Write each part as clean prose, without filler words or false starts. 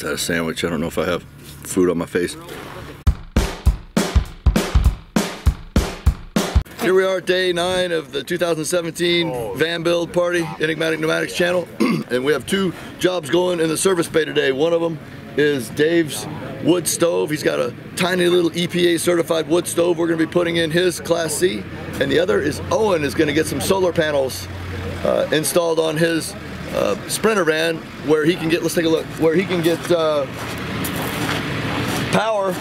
had a sandwich. I don't know if I have food on my face. Here we are, day 9 of the 2017 van build party, Enigmatic Nomadics channel. And we have 2 jobs going in the service bay today. One of them is Dave's wood stove. He's got a tiny little EPA certified wood stove we're going to be putting in his Class C. And the other is Owen is going to get some solar panels installed on his Sprinter van, where he can get, let's take a look, where he can get power,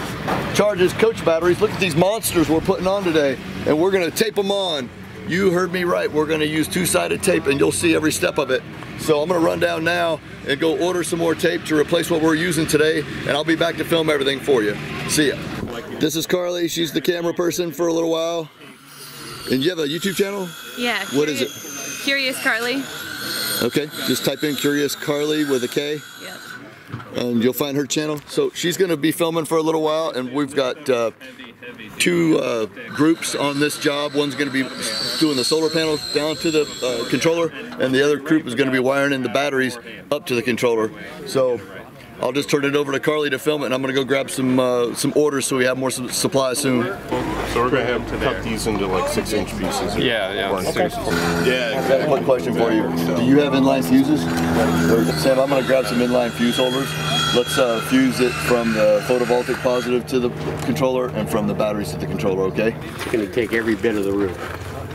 charge his coach batteries. Look at these monsters we're putting on today, and we're gonna tape them on. You heard me right, we're gonna use 2-sided tape, and you'll see every step of it. So I'm gonna run down now and go order some more tape to replace what we're using today, and I'll be back to film everything for you. See ya. This is Carly, she's the camera person for a little while. And you have a YouTube channel? Yeah. What is it? Curious Carly. Okay, just type in Curious Carly with a K. Yep. And you'll find her channel. So she's going to be filming for a little while, and we've got 2 groups on this job. One's going to be doing the solar panels down to the controller, and the other group is going to be wiring in the batteries up to the controller. So I'll just turn it over to Carly to film it, and I'm going to go grab some orders so we have more supplies soon. So we're going to have to cut these into like 6-inch pieces. Yeah. Okay. Yeah. I've got one question for you. Do you have inline fuses? Sam, I'm going to grab some inline fuse holders. Let's fuse it from the photovoltaic positive to the controller and from the batteries to the controller, okay? It's going to take every bit of the roof.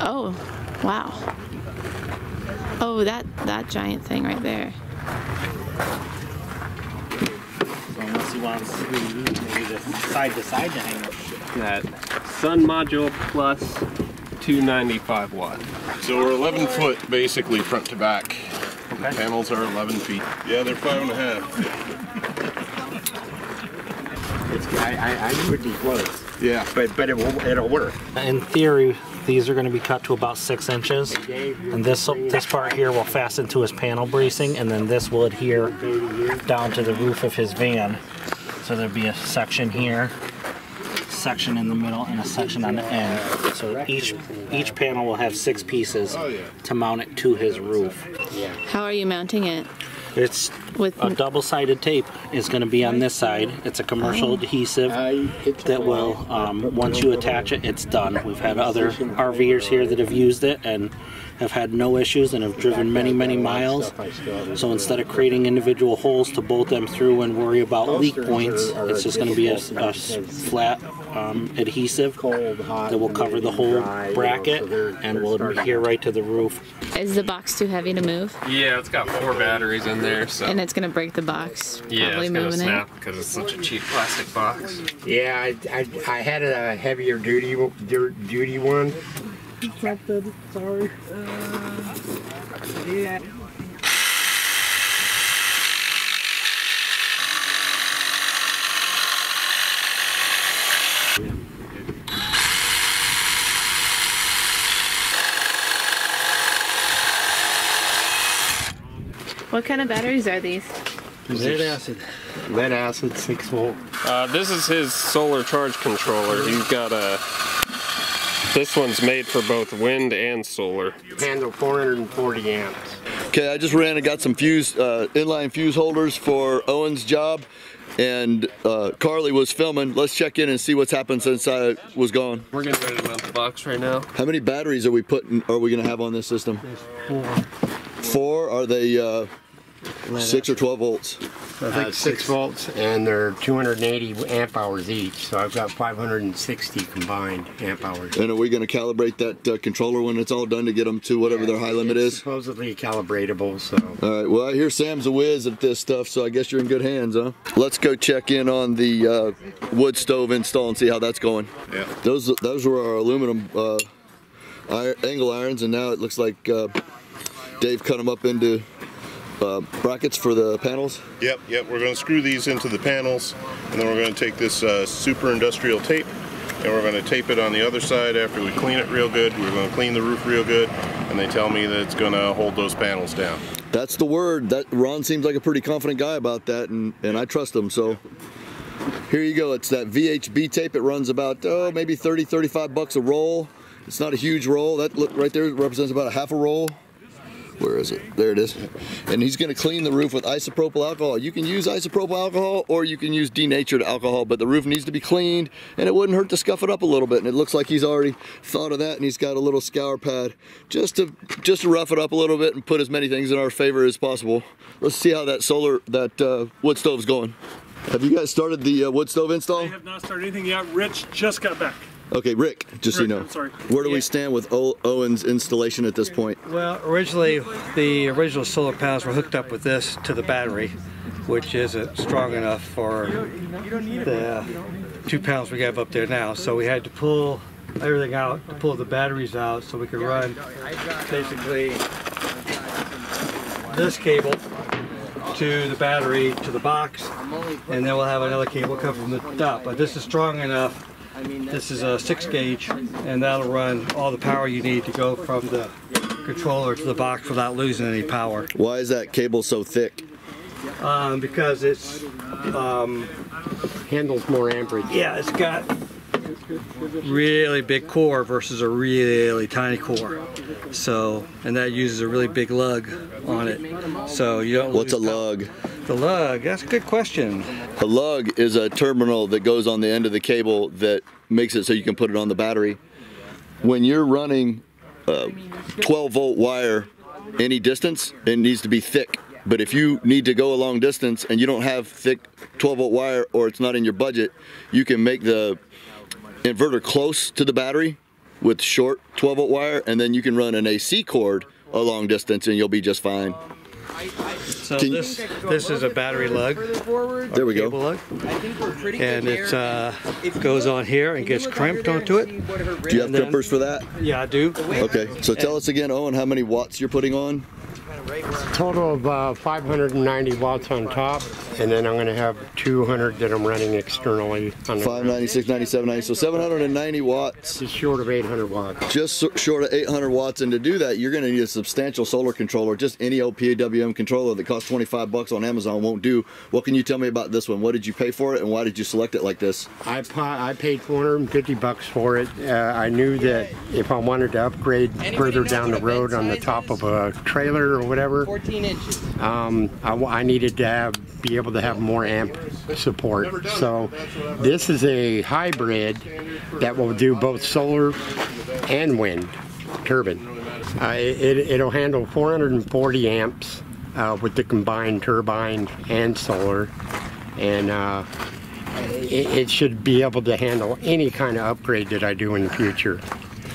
Oh, wow. Oh, that giant thing right there. So unless you want maybe the side-to-side to hang up. That Sun Module Plus 295 watt. So we're 11 foot basically front to back. Okay. The panels are 11 feet. Yeah, they're 5.5. I knew it'd be close. Yeah. But it'll work. In theory, these are going to be cut to about 6 inches, and this part here will fasten to his panel bracing, and then this will adhere down to the roof of his van. So there'll be a section here, section in the middle, and a section on the end. So each panel will have 6 pieces to mount it to his roof. How are you mounting it? It's with a double-sided tape is going to be on this side. It's a commercial adhesive that will, once you attach it, it's done. We've had other RVers here that have used it and have had no issues and have driven many, many miles. So instead of creating individual holes to bolt them through and worry about leak points, it's just going to be a flat adhesive that will cover the whole bracket and will adhere right to the roof. Is the box too heavy to move? Yeah, it's got 4 batteries in there, so. And it's gonna break the box. Yeah, probably it's gonna moving snap because it's such a cheap plastic box. Yeah, I had a heavier duty one. Sorry. Yeah. What kind of batteries are these? Lead acid. Lead acid, 6 volt. This is his solar charge controller. He's got a. This one's made for both wind and solar. Handle 440 amps. Okay, I just ran and got some inline fuse holders for Owen's job, and Carly was filming. Let's check in and see what's happened since I was gone. We're getting ready to mount the box right now. How many batteries are we gonna have on this system? There's 4. 4? Are they 6 or 12 volts? I think 6 volts, and they're 280 amp hours each, so I've got 560 combined amp hours. And are we going to calibrate that controller when it's all done to get them to whatever their high limit is? Supposedly calibratable, so. All right, well, I hear Sam's a whiz at this stuff, so I guess you're in good hands, huh? Let's go check in on the wood stove install and see how that's going. Yeah. Those were our aluminum angle irons, and now it looks like Dave cut them up into brackets for the panels? Yep, we're going to screw these into the panels, and then we're going to take this super industrial tape, and we're going to tape it on the other side after we clean it real good. We're going to clean the roof real good, and they tell me that it's going to hold those panels down. That's the word. Ron seems like a pretty confident guy about that, and I trust him, so here you go. It's that VHB tape. It runs about, maybe 30, 35 bucks a roll. It's not a huge roll. That look right there represents about a half a roll Where is it? There it is. And he's going to clean the roof with isopropyl alcohol. You can use isopropyl alcohol or you can use denatured alcohol, but the roof needs to be cleaned and it wouldn't hurt to scuff it up a little bit. And it looks like he's already thought of that, and he's got a little scour pad just to rough it up a little bit and put as many things in our favor as possible. Let's see how that wood stove's going. Have you guys started the wood stove install? I have not started anything yet. Rich just got back. Okay, Rick, just so you know. I'm sorry. Where do we stand with Owen's installation at this point? Well, originally, the original solar panels were hooked up with this to the battery, which isn't strong enough for the 2 panels we have up there now. So we had to pull everything out, to pull the batteries out so we could run basically this cable to the battery, to the box, and then we'll have another cable come from the top. But this is strong enough. This is a 6 gauge, and that'll run all the power you need to go from the controller to the box without losing any power. Why is that cable so thick? Because it's Handles more amperage. yeah, it's got really big core versus a really tiny core. So, and that uses a really big lug on it. So you don't. What's a lose lug? The lug. That's a good question. A lug is a terminal that goes on the end of the cable that makes it so you can put it on the battery. When you're running 12-volt wire any distance, it needs to be thick. But if you need to go a long distance and you don't have thick 12-volt wire, or it's not in your budget, you can make the inverter close to the battery with short 12-volt wire, and then you can run an AC cord a long distance and you'll be just fine. So this is a battery lug. There we go. Lug. And it goes on here and gets crimped onto it. Do you have crimpers for that? Yeah, I do. Okay, so tell us again, Owen, how many watts you're putting on? Total of 590 watts on top, and then I'm going to have 200 that I'm running externally. On the 596, 97, 90, so 790 watts. just short of 800 watts. Just short of 800 watts, and to do that, you're going to need a substantial solar controller. Just any old PWM controller that costs 25 bucks on Amazon won't do. What can you tell me about this one? What did you pay for it, and why did you select it like this? I paid 450 bucks for it. I knew that if I wanted to upgrade further down the road on the top of a trailer or whatever, 14 inches. I needed to be able to have more amp support. So this is a hybrid that will do both solar and wind turbine. It'll handle 440 amps with the combined turbine and solar, and it should be able to handle any kind of upgrade that I do in the future.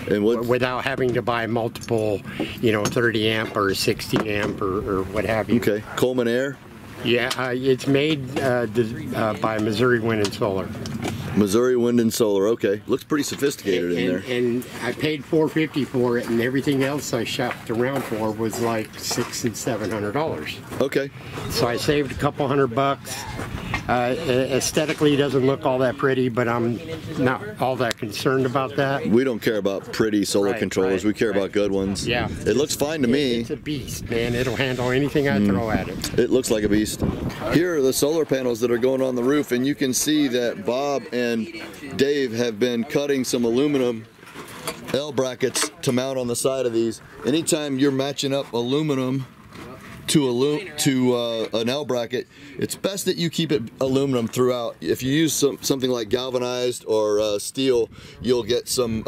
And without having to buy multiple, 30 amp or 60 amp or what have you. Okay, Coleman Air? Yeah, it's made by Missouri Wind and Solar. Missouri Wind and Solar, okay. Looks pretty sophisticated in there. And I paid $450 for it, and everything else I shopped around for was like $600 and $700. Okay. So I saved a couple $100. Aesthetically, it doesn't look all that pretty, but I'm not all that concerned about that. We don't care about pretty solar controllers. We care about good ones. Yeah. It looks fine to me. It's a beast, man. It'll handle anything I throw at it. It looks like a beast. Here are the solar panels that are going on the roof, and you can see that Bob and Dave have been cutting some aluminum L brackets to mount on the side of these. Anytime you're matching up aluminum to an L bracket, it's best that you keep it aluminum throughout. If you use something like galvanized or steel, you'll get some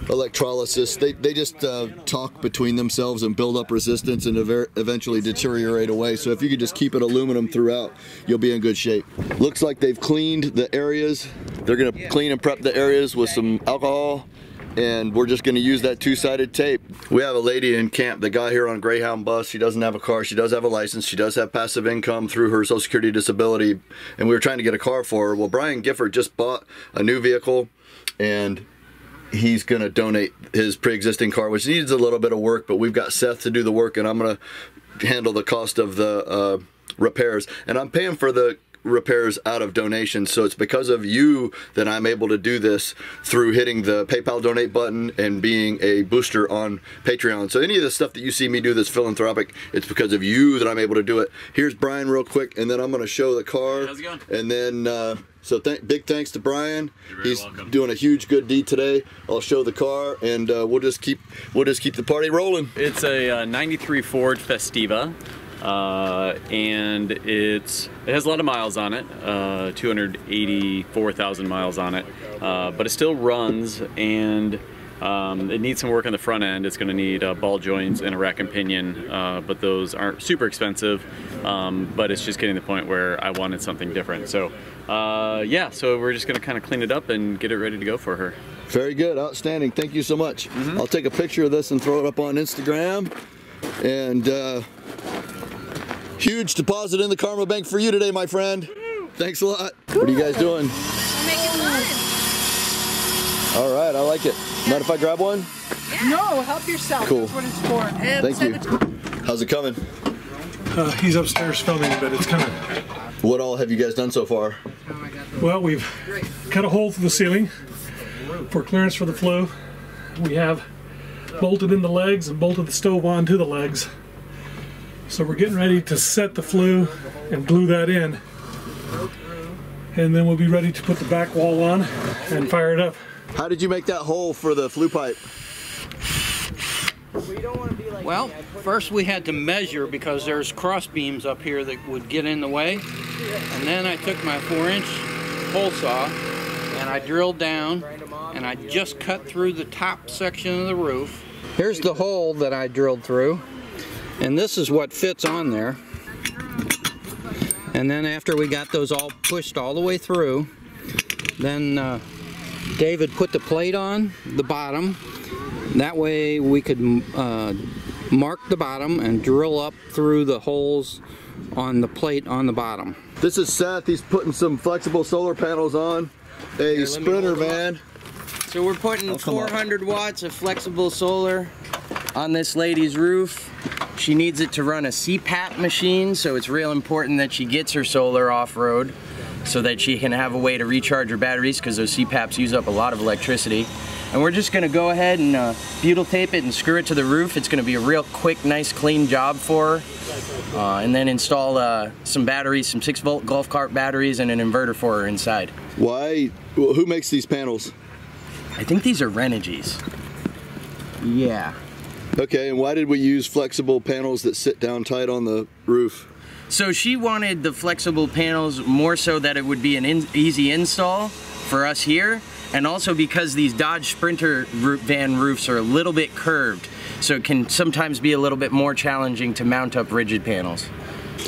electrolysis. They just talk between themselves and build up resistance and eventually deteriorate away. So if you could just keep it aluminum throughout, you'll be in good shape. Looks like they've cleaned the areas. They're going to clean and prep the areas with some alcohol, and we're just going to use that 2-sided tape. We have a lady in camp that got here on a Greyhound bus. She doesn't have a car. She does have a license. She does have passive income through her Social Security disability, and we were trying to get a car for her. Well, Brian Gifford just bought a new vehicle, and he's going to donate his pre-existing car, which needs a little bit of work, but we've got Seth to do the work, and I'm going to handle the cost of the repairs. And I'm paying for the repairs out of donations. So it's because of you that I'm able to do this through hitting the PayPal donate button and being a booster on Patreon. So any of the stuff that you see me do that's philanthropic, it's because of you that I'm able to do it. Here's Brian real quick, and then I'm going to show the car. How's it going? And then, so big thanks to Brian. He's welcome. doing a huge good deed today. I'll show the car, and we'll just keep the party rolling. It's a 93 Ford Festiva. And it has a lot of miles on it, 284,000 miles on it, but it still runs, and it needs some work on the front end. It's going to need ball joints and a rack and pinion, but those aren't super expensive, but it's just getting to the point where I wanted something different. So yeah, so we're just going to kind of clean it up and get it ready to go for her. Very good, outstanding. Thank you so much. I'll take a picture of this and throw it up on Instagram. And huge deposit in the Karma Bank for you today, my friend. Thanks a lot. What are you guys doing? I'm making fun. All right, I like it. Mind if I grab one? Yeah. No, help yourself. Cool. That's what it's for. Thank you. How's it coming? He's upstairs filming, but it's coming. What all have you guys done so far? Well, we've cut a hole through the ceiling for clearance for the flue. We have bolted in the legs and bolted the stove onto the legs. So we're getting ready to set the flue and glue that in. And then we'll be ready to put the back wall on and fire it up. How did you make that hole for the flue pipe? Well, first we had to measure because there's cross beams up here that would get in the way. And then I took my 4-inch hole saw and I drilled down and I just cut through the top section of the roof. Here's the hole that I drilled through. And this is what fits on there. And then after we got those all pushed all the way through, then David put the plate on the bottom. That way we could mark the bottom and drill up through the holes on the plate on the bottom. This is Seth. He's putting some flexible solar panels on a Sprinter van. So we're putting 400 watts of flexible solar on this lady's roof. She needs it to run a CPAP machine, so it's real important that she gets her solar off-road so that she can have a way to recharge her batteries, because those CPAPs use up a lot of electricity. And we're just going to go ahead and butyl tape it and screw it to the roof. It's going to be a real quick, nice, clean job for her. And then install some batteries, some 6-volt golf cart batteries and an inverter for her inside. Why? Well, who makes these panels? I think these are Renogy's. Yeah. Okay, and why did we use flexible panels that sit down tight on the roof? So she wanted the flexible panels more so that it would be an easy install for us here, and also because these Dodge Sprinter van roofs are a little bit curved, so it can sometimes be a little bit more challenging to mount up rigid panels.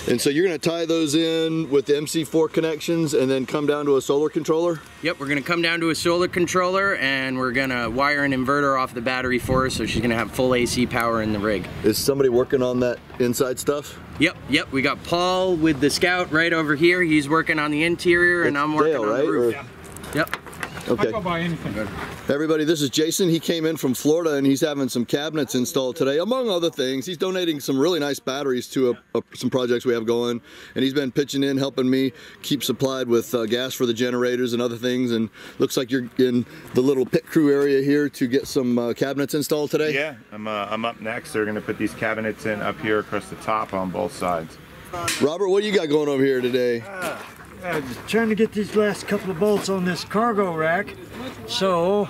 And so you're going to tie those in with the MC4 connections and then come down to a solar controller? Yep, we're going to come down to a solar controller and we're going to wire an inverter off the battery for her so she's going to have full AC power in the rig. Is somebody working on that inside stuff? Yep, we got Paul with the Scout right over here. He's working on the interior and I'm working on the roof. Yep. Okay. I'll go buy anything. Everybody, this is Jason. He came in from Florida and he's having some cabinets installed today, among other things. He's donating some really nice batteries to some projects we have going, and he's been pitching in, helping me keep supplied with gas for the generators and other things. And looks like you're in the little pit crew area here to get some cabinets installed today. Yeah, I'm up next. They're going to put these cabinets in up here across the top on both sides. Robert, what do you got going over here today? Trying to get these last couple of bolts on this cargo rack so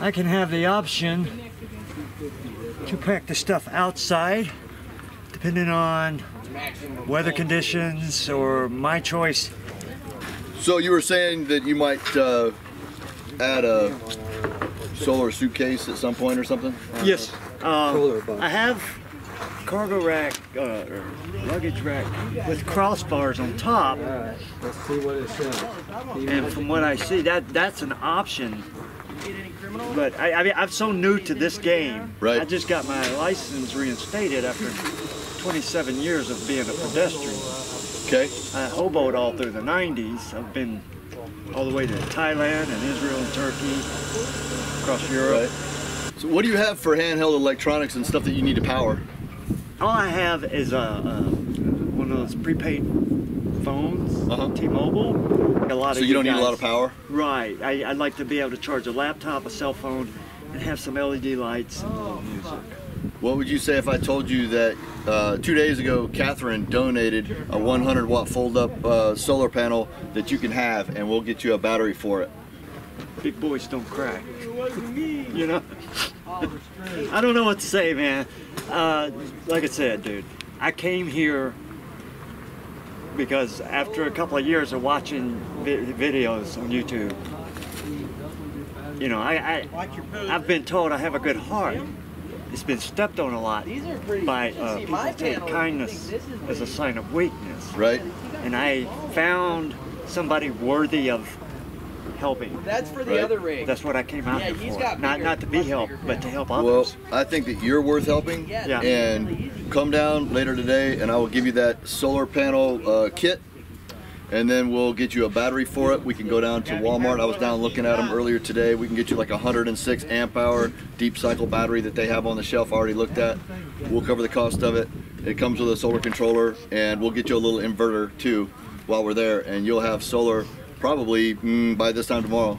I can have the option to pack the stuff outside depending on weather conditions or my choice. So you were saying that you might add a solar suitcase at some point or something? Yes. I have cargo rack, or luggage rack with crossbars on top. Let's see what it says. And from what I see, that's an option. But I mean, I'm so new to this game. Right. I just got my license reinstated after 27 years of being a pedestrian. Okay. I hoboed all through the 90s. I've been all the way to Thailand and Israel and Turkey, across Europe. Right. So what do you have for handheld electronics and stuff that you need to power? All I have is one of those prepaid phones T-Mobile. A lot So of you don't need a guys. lot of power? Right. I'd like to be able to charge a laptop, a cell phone, and have some LED lights and a little music. What would you say if I told you that 2 days ago, Catherine donated a 100 watt fold up solar panel that you can have, and we'll get you a battery for it? Big boys don't cry. You know? I don't know what to say, man. Like I said, dude, I came here because after a couple of years of watching videos on YouTube, you know, I've been told I have a good heart. It's been stepped on a lot by people take kindness as a sign of weakness. Right. And I found somebody worthy of helping. That's for the other rig. That's what I came out here for. Not to be helped, but to help others. Well, I think that you're worth helping. Yeah. And come down later today, and I will give you that solar panel kit. And then we'll get you a battery for it. We can go down to Walmart. I was down looking at them earlier today. We can get you like a 106 amp hour deep cycle battery that they have on the shelf. I already looked at. We'll cover the cost of it. It comes with a solar controller, and we'll get you a little inverter too while we're there. And you'll have solar probably by this time tomorrow.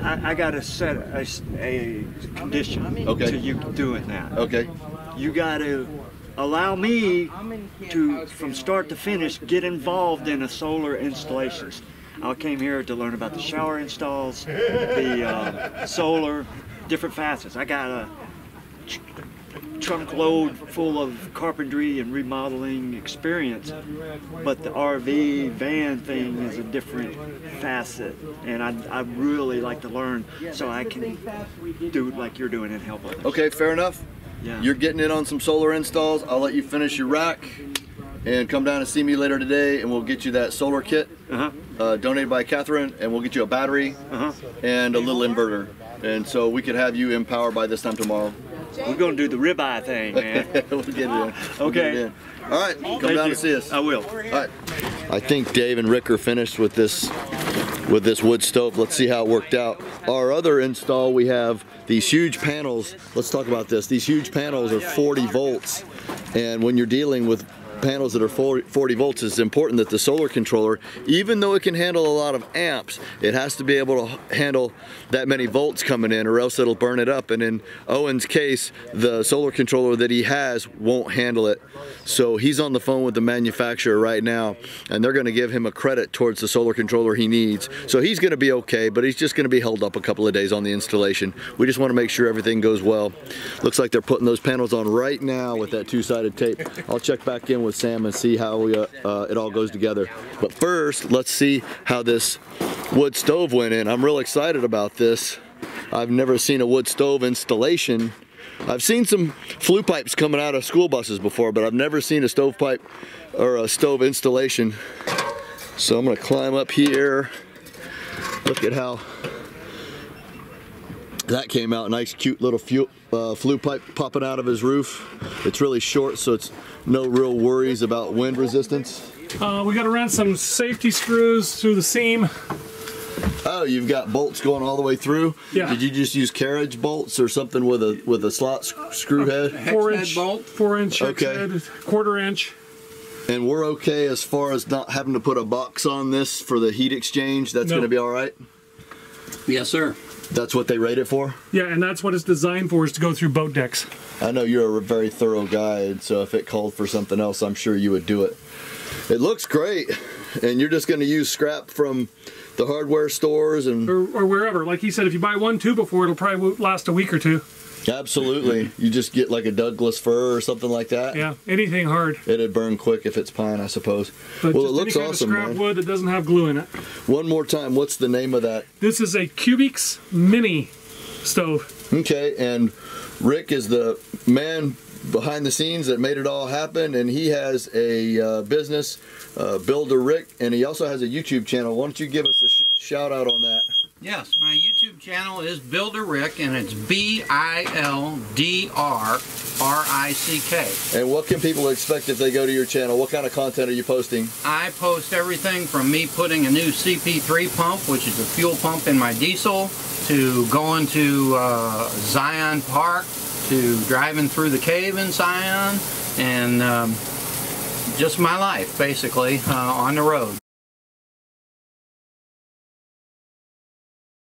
I got to set a condition to you doing that. Okay. You got to allow me to, from start to finish, get involved in the solar installations. I came here to learn about the shower installs, the solar, different facets. I got a trunk load full of carpentry and remodeling experience, but the RV van thing is a different facet, and I really like to learn so I can do it like you're doing and help others. Okay, fair enough. Yeah. You're getting in on some solar installs. I'll let you finish your rack and come down and see me later today, and we'll get you that solar kit donated by Catherine, and we'll get you a battery and a little inverter. And so we could have you in power by this time tomorrow. We're going to do the ribeye thing, man. We'll get it in. We'll Okay. get it in. All right, come down and see us. I will. All right. I think Dave and Rick are finished with this wood stove. Let's see how it worked out. Our other install, we have these huge panels. Let's talk about this. These huge panels are 40 volts, and when you're dealing with panels that are 40 volts, it's important that the solar controller, even though it can handle a lot of amps, it has to be able to handle that many volts coming in, or else it'll burn it up. And in Owen's case, the solar controller that he has won't handle it. So he's on the phone with the manufacturer right now, and they're going to give him a credit towards the solar controller he needs. So he's going to be okay, but he's just going to be held up a couple of days on the installation. We just want to make sure everything goes well. Looks like they're putting those panels on right now with that two-sided tape. I'll check back in with Sam and see how it all goes together. But first, let's see how this wood stove went in. I'm real excited about this. I've never seen a wood stove installation. I've seen some flue pipes coming out of school buses before, but I've never seen a stovepipe or a stove installation. So I'm gonna climb up here. Look at how that came out. Nice cute little flue pipe popping out of his roof. It's really short, so it's no real worries about wind resistance. We got to run some safety screws through the seam. Oh, you've got bolts going all the way through? Yeah. Did you just use carriage bolts or something with a slot screw head? 4-inch bolt. 4-inch Okay. head, 1/4 inch. And we're okay as far as not having to put a box on this for the heat exchange? That's going to be all right? Yes, sir. That's what they rate it for? Yeah, and that's what it's designed for, is to go through boat decks. I know you're a very thorough guy, and so if it called for something else, I'm sure you would do it. It looks great, and you're just going to use scrap from the hardware stores and or wherever. Like he said, if you buy one tube before, it'll probably last a week or two. Absolutely. You just get like a Douglas fir or something like that. Yeah, anything hard. It'd burn quick if it's pine, I suppose. But well, just it looks any kind awesome, of scrap man. wood that doesn't have glue in it. One more time, what's the name of that? This is a Cubics Mini stove. Okay, and Rick is the man behind the scenes that made it all happen, and he has a business, Builder Rick, and he also has a YouTube channel. Why don't you give us a shout out on that? Yes, my YouTube channel is Builder Rick, and it's BILDRRICK. And what can people expect if they go to your channel? What kind of content are you posting? I post everything from me putting a new CP3 pump, which is a fuel pump in my diesel, to going to Zion Park, to driving through the cave in Zion, and just my life, basically, on the road.